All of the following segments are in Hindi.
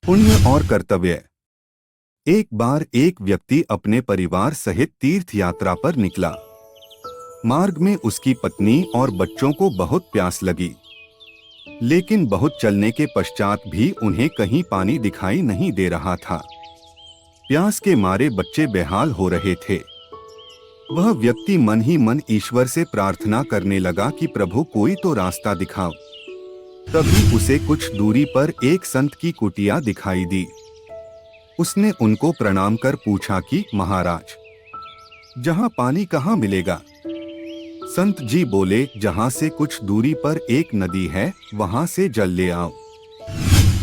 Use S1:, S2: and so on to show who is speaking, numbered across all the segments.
S1: पुण्य और कर्तव्य। एक बार एक व्यक्ति अपने परिवार सहित तीर्थ यात्रा पर निकला। मार्ग में उसकी पत्नी और बच्चों को बहुत प्यास लगी, लेकिन बहुत चलने के पश्चात भी उन्हें कहीं पानी दिखाई नहीं दे रहा था। प्यास के मारे बच्चे बेहाल हो रहे थे। वह व्यक्ति मन ही मन ईश्वर से प्रार्थना करने लगा कि प्रभु कोई तो रास्ता दिखाओ। तभी उसे कुछ दूरी पर एक संत की कुटिया दिखाई दी। उसने उनको प्रणाम कर पूछा कि महाराज, जहाँ पानी कहाँ मिलेगा? संत जी बोले, जहाँ से कुछ दूरी पर एक नदी है, वहाँ से जल ले आओ।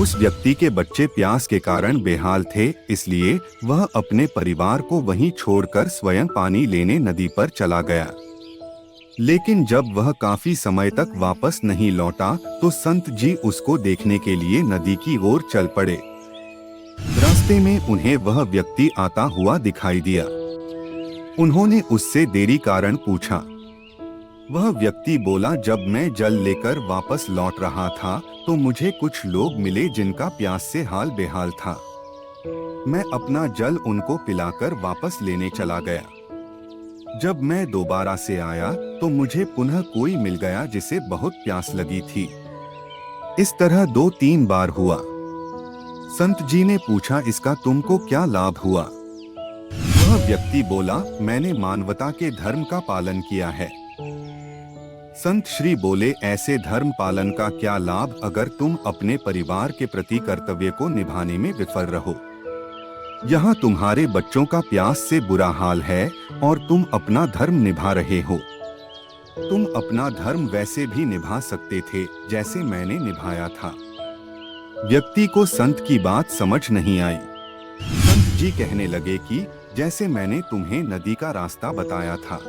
S1: उस व्यक्ति के बच्चे प्यास के कारण बेहाल थे, इसलिए वह अपने परिवार को वहीं छोड़कर स्वयं पानी लेने नदी पर चला गया। लेकिन जब वह काफी समय तक वापस नहीं लौटा तो संत जी उसको देखने के लिए नदी की ओर चल पड़े। रास्ते में उन्हें वह व्यक्ति आता हुआ दिखाई दिया। उन्होंने उससे देरी कारण पूछा। वह व्यक्ति बोला, जब मैं जल लेकर वापस लौट रहा था तो मुझे कुछ लोग मिले जिनका प्यास से हाल बेहाल था। मैं अपना जल उनको पिलाकर वापस लेने चला गया। जब मैं दोबारा से आया तो मुझे पुनः कोई मिल गया जिसे बहुत प्यास लगी थी। इस तरह 2-3 बार हुआ। संत जी ने पूछा, इसका तुमको क्या लाभ हुआ? वह व्यक्ति बोला, मैंने मानवता के धर्म का पालन किया है। संत श्री बोले, ऐसे धर्म पालन का क्या लाभ अगर तुम अपने परिवार के प्रति कर्तव्य को निभाने में विफल रहो? यहाँ तुम्हारे बच्चों का प्यास से बुरा हाल है और तुम अपना धर्म निभा रहे हो। तुम अपना धर्म वैसे भी निभा सकते थे जैसे मैंने निभाया था। व्यक्ति को संत की बात समझ नहीं आई। संत जी कहने लगे कि जैसे मैंने तुम्हें नदी का रास्ता बताया था,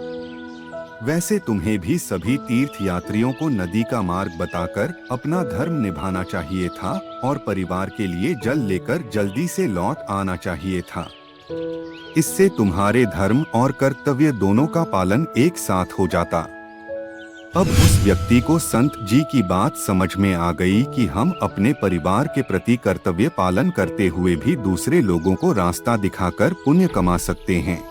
S1: वैसे तुम्हें भी सभी तीर्थ यात्रियों को नदी का मार्ग बताकर अपना धर्म निभाना चाहिए था और परिवार के लिए जल लेकर जल्दी से लौट आना चाहिए था। इससे तुम्हारे धर्म और कर्तव्य दोनों का पालन एक साथ हो जाता। अब उस व्यक्ति को संत जी की बात समझ में आ गई कि हम अपने परिवार के प्रति कर्तव्य पालन करते हुए भी दूसरे लोगों को रास्ता दिखाकर पुण्य कमा सकते हैं।